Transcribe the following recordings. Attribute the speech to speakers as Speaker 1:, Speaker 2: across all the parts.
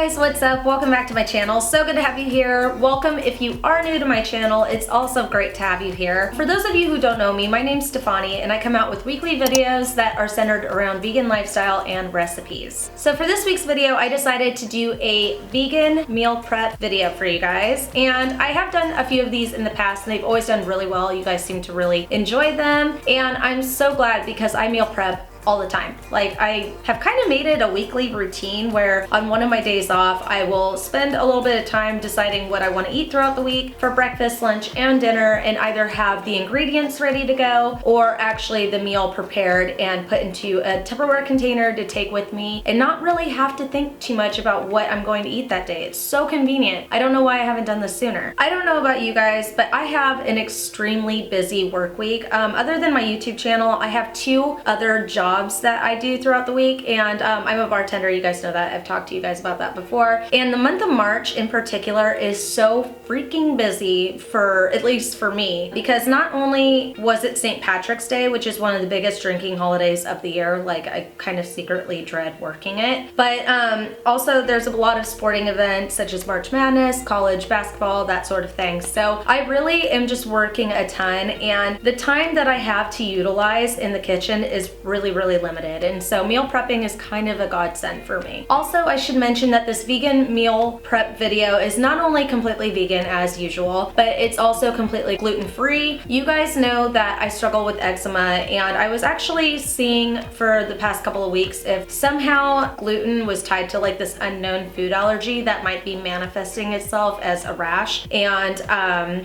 Speaker 1: guys, what's up? Welcome back to my channel. So good to have you here. Welcome if you are new to my channel. It's also great to have you here. For those of you who don't know me, my name's Stefani and I come out with weekly videos that are centered around vegan lifestyle and recipes. So for this week's video, I decided to do a vegan meal prep video for you guys. And I have done a few of these in the past and they've always done really well. You guys seem to really enjoy them. And I'm so glad because I meal prep all the time. Like, I have kind of made it a weekly routine where on one of my days off, I will spend a little bit of time deciding what I want to eat throughout the week for breakfast, lunch, and dinner, and either have the ingredients ready to go or actually the meal prepared and put into a Tupperware container to take with me and not really have to think too much about what I'm going to eat that day. It's so convenient. I don't know why I haven't done this sooner. I don't know about you guys, but I have an extremely busy work week. Other than my YouTube channel, I have two other jobs that I do throughout the week, and I'm a bartender. You guys know that. I've talked to you guys about that before. And the month of March in particular is so freaking busy, for at least for me, because not only was it St. Patrick's Day, which is one of the biggest drinking holidays of the year, like I kind of secretly dread working it, but also there's a lot of sporting events such as March Madness, college basketball, that sort of thing. So I really am just working a ton, and the time that I have to utilize in the kitchen is really limited, and so meal prepping is kind of a godsend for me. Also, I should mention that this vegan meal prep video is not only completely vegan as usual, but it's also completely gluten-free. You guys know that I struggle with eczema, and I was actually seeing for the past couple of weeks if somehow gluten was tied to like this unknown food allergy that might be manifesting itself as a rash. And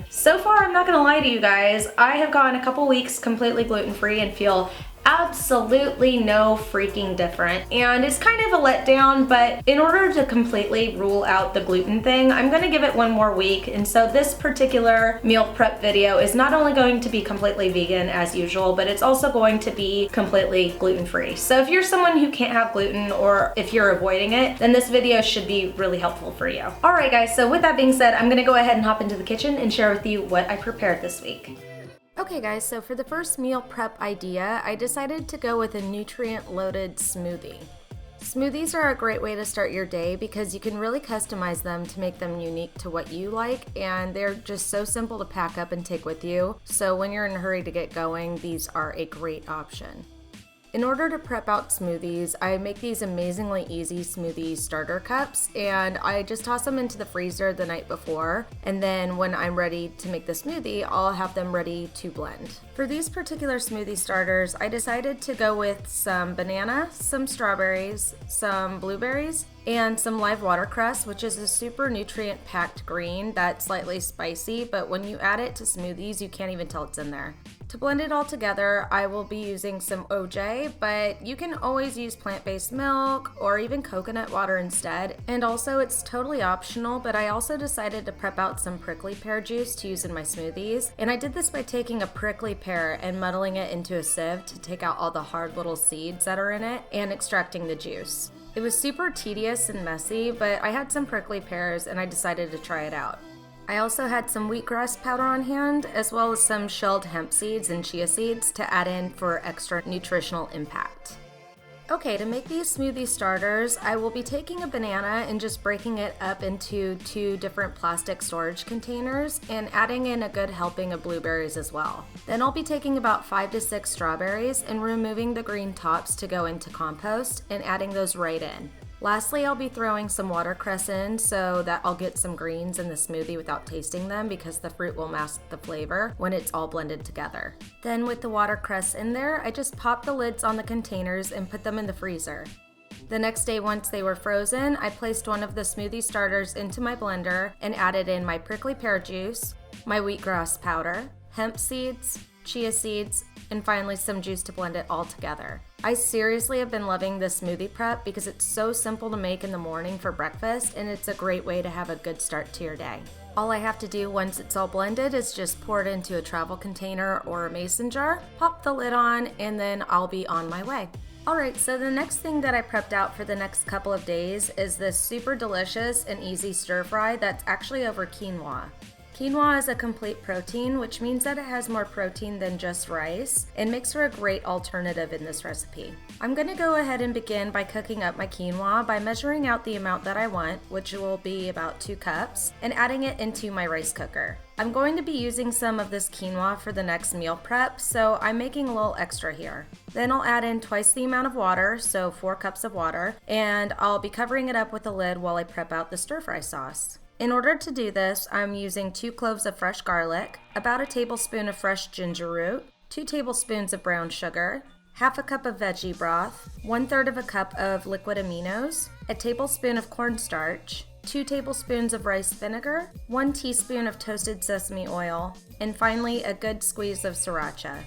Speaker 1: so far, I'm not gonna lie to you guys, I have gone a couple weeks completely gluten-free and feel absolutely no freaking different, and it's kind of a letdown, but in order to completely rule out the gluten thing, I'm gonna give it one more week. And so this particular meal prep video is not only going to be completely vegan as usual, but it's also going to be completely gluten-free. So if you're someone who can't have gluten, or if you're avoiding it, then this video should be really helpful for you. All right guys, so with that being said, I'm gonna go ahead and hop into the kitchen and share with you what I prepared this week. Okay guys, so for the first meal prep idea, I decided to go with a nutrient-loaded smoothie. Smoothies are a great way to start your day because you can really customize them to make them unique to what you like, and they're just so simple to pack up and take with you. So when you're in a hurry to get going, these are a great option. In order to prep out smoothies, I make these amazingly easy smoothie starter cups, and I just toss them into the freezer the night before, and then when I'm ready to make the smoothie, I'll have them ready to blend. For these particular smoothie starters, I decided to go with some banana, some strawberries, some blueberries, and some live watercress, which is a super nutrient-packed green that's slightly spicy, but when you add it to smoothies, you can't even tell it's in there. To blend it all together, I will be using some OJ, but you can always use plant-based milk or even coconut water instead. And also, it's totally optional, but I also decided to prep out some prickly pear juice to use in my smoothies. And I did this by taking a prickly pear and muddling it into a sieve to take out all the hard little seeds that are in it and extracting the juice. It was super tedious and messy, but I had some prickly pears and I decided to try it out. I also had some wheatgrass powder on hand, as well as some shelled hemp seeds and chia seeds to add in for extra nutritional impact. Okay, to make these smoothie starters, I will be taking a banana and just breaking it up into two different plastic storage containers and adding in a good helping of blueberries as well. Then I'll be taking about 5 to 6 strawberries and removing the green tops to go into compost and adding those right in. Lastly, I'll be throwing some watercress in so that I'll get some greens in the smoothie without tasting them because the fruit will mask the flavor when it's all blended together. Then with the watercress in there, I just popped the lids on the containers and put them in the freezer. The next day, once they were frozen, I placed one of the smoothie starters into my blender and added in my prickly pear juice, my wheatgrass powder, hemp seeds, chia seeds, and finally some juice to blend it all together. I seriously have been loving this smoothie prep because it's so simple to make in the morning for breakfast, and it's a great way to have a good start to your day. All I have to do once it's all blended is just pour it into a travel container or a mason jar, pop the lid on, and then I'll be on my way. Alright, so the next thing that I prepped out for the next couple of days is this super delicious and easy stir fry that's actually over quinoa. Quinoa is a complete protein, which means that it has more protein than just rice and makes for a great alternative in this recipe. I'm going to go ahead and begin by cooking up my quinoa by measuring out the amount that I want, which will be about 2 cups, and adding it into my rice cooker. I'm going to be using some of this quinoa for the next meal prep, so I'm making a little extra here. Then I'll add in twice the amount of water, so 4 cups of water, and I'll be covering it up with a lid while I prep out the stir-fry sauce. In order to do this, I'm using 2 cloves of fresh garlic, about a tablespoon of fresh ginger root, 2 tablespoons of brown sugar, half a cup of veggie broth, 1/3 of a cup of liquid aminos, a tablespoon of cornstarch, 2 tablespoons of rice vinegar, 1 teaspoon of toasted sesame oil, and finally a good squeeze of sriracha.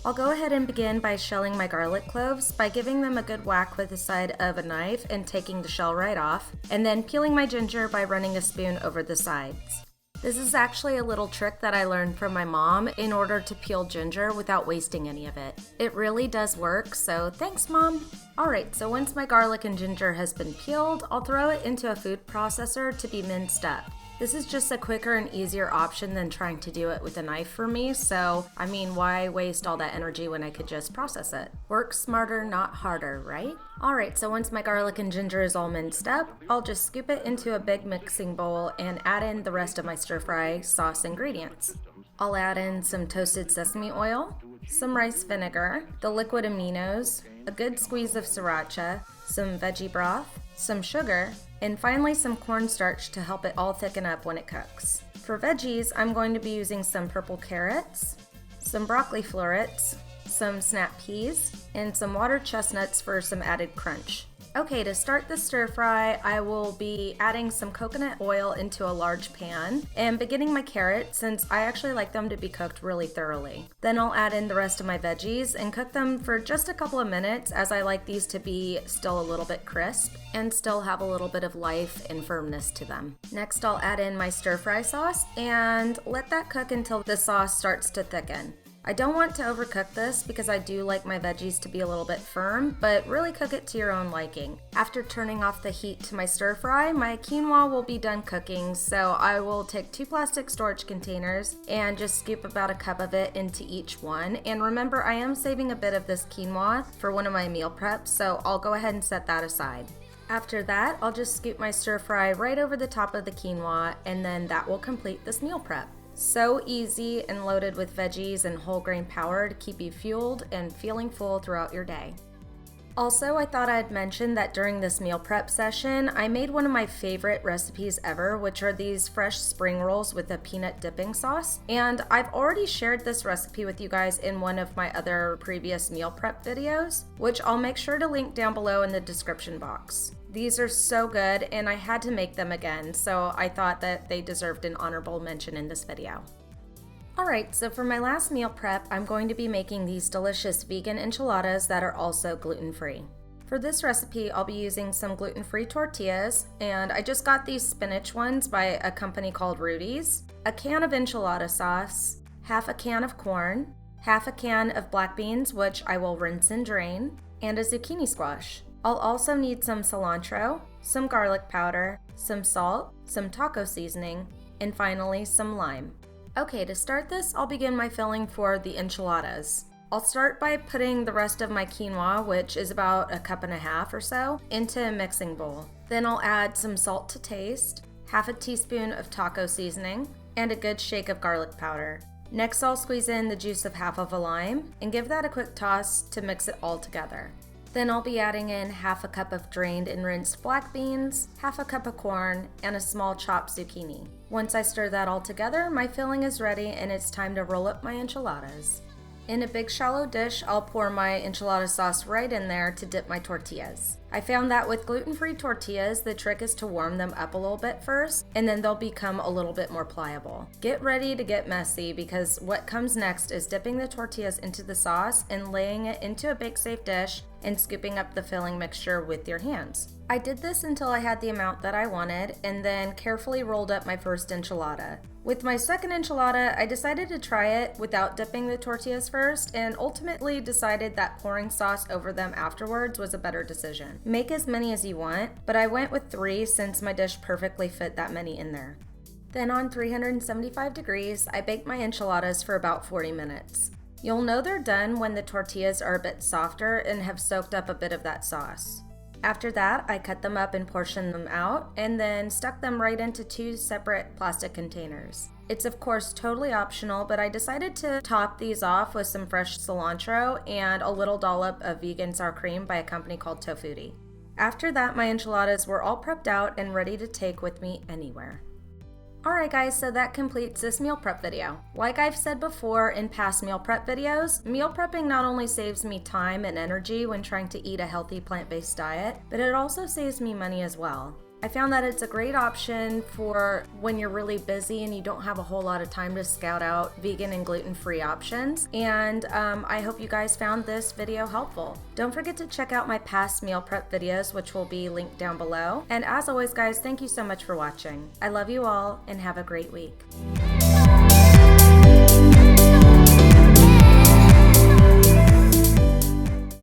Speaker 1: I'll go ahead and begin by shelling my garlic cloves by giving them a good whack with the side of a knife and taking the shell right off, and then peeling my ginger by running a spoon over the sides. This is actually a little trick that I learned from my mom in order to peel ginger without wasting any of it. It really does work, so thanks, Mom! Alright, so once my garlic and ginger has been peeled, I'll throw it into a food processor to be minced up. This is just a quicker and easier option than trying to do it with a knife for me, so I mean, why waste all that energy when I could just process it? Work smarter, not harder, right? Alright, so once my garlic and ginger is all minced up, I'll just scoop it into a big mixing bowl and add in the rest of my stir-fry sauce ingredients. I'll add in some toasted sesame oil, some rice vinegar, the liquid aminos, a good squeeze of sriracha, some veggie broth, some sugar, and finally some cornstarch to help it all thicken up when it cooks. For veggies, I'm going to be using some purple carrots, some broccoli florets, some snap peas, and some water chestnuts for some added crunch. Okay, to start the stir fry, I will be adding some coconut oil into a large pan and beginning my carrots since I actually like them to be cooked really thoroughly. Then I'll add in the rest of my veggies and cook them for just a couple of minutes as I like these to be still a little bit crisp and still have a little bit of life and firmness to them. Next, I'll add in my stir fry sauce and let that cook until the sauce starts to thicken. I don't want to overcook this because I do like my veggies to be a little bit firm, but really cook it to your own liking. After turning off the heat to my stir fry, my quinoa will be done cooking, so I will take 2 plastic storage containers and just scoop about a cup of it into each one. And remember, I am saving a bit of this quinoa for one of my meal preps, so I'll go ahead and set that aside. After that, I'll just scoop my stir fry right over the top of the quinoa, and then that will complete this meal prep. So easy and loaded with veggies and whole grain power to keep you fueled and feeling full throughout your day. Also, I thought I'd mention that during this meal prep session, I made one of my favorite recipes ever, which are these fresh spring rolls with a peanut dipping sauce. And I've already shared this recipe with you guys in one of my other previous meal prep videos, which I'll make sure to link down below in the description box. These are so good, and I had to make them again, so I thought that they deserved an honorable mention in this video. Alright, so for my last meal prep, I'm going to be making these delicious vegan enchiladas that are also gluten-free. For this recipe, I'll be using some gluten-free tortillas, and I just got these spinach ones by a company called Rudy's, a can of enchilada sauce, half a can of corn, half a can of black beans, which I will rinse and drain, and a zucchini squash. I'll also need some cilantro, some garlic powder, some salt, some taco seasoning, and finally some lime. Okay, to start this, I'll begin my filling for the enchiladas. I'll start by putting the rest of my quinoa, which is about a cup and a half or so, into a mixing bowl. Then I'll add some salt to taste, half a teaspoon of taco seasoning, and a good shake of garlic powder. Next, I'll squeeze in the juice of half of a lime and give that a quick toss to mix it all together. Then I'll be adding in half a cup of drained and rinsed black beans, half a cup of corn, and a small chopped zucchini. Once I stir that all together, my filling is ready and it's time to roll up my enchiladas. In a big shallow dish, I'll pour my enchilada sauce right in there to dip my tortillas. I found that with gluten-free tortillas, the trick is to warm them up a little bit first, and then they'll become a little bit more pliable. Get ready to get messy because what comes next is dipping the tortillas into the sauce and laying it into a bake-safe dish and scooping up the filling mixture with your hands. I did this until I had the amount that I wanted and then carefully rolled up my first enchilada. With my second enchilada, I decided to try it without dipping the tortillas first and ultimately decided that pouring sauce over them afterwards was a better decision. Make as many as you want, but I went with 3 since my dish perfectly fit that many in there. Then on 375 degrees, I baked my enchiladas for about 40 minutes. You'll know they're done when the tortillas are a bit softer and have soaked up a bit of that sauce. After that, I cut them up and portioned them out, and then stuck them right into 2 separate plastic containers. It's of course totally optional, but I decided to top these off with some fresh cilantro and a little dollop of vegan sour cream by a company called Tofutti. After that, my enchiladas were all prepped out and ready to take with me anywhere. Alright guys, so that completes this meal prep video. Like I've said before in past meal prep videos, meal prepping not only saves me time and energy when trying to eat a healthy plant-based diet, but it also saves me money as well. I found that it's a great option for when you're really busy and you don't have a whole lot of time to scout out vegan and gluten-free options. And I hope you guys found this video helpful. Don't forget to check out my past meal prep videos, which will be linked down below. And as always guys, thank you so much for watching. I love you all and have a great week.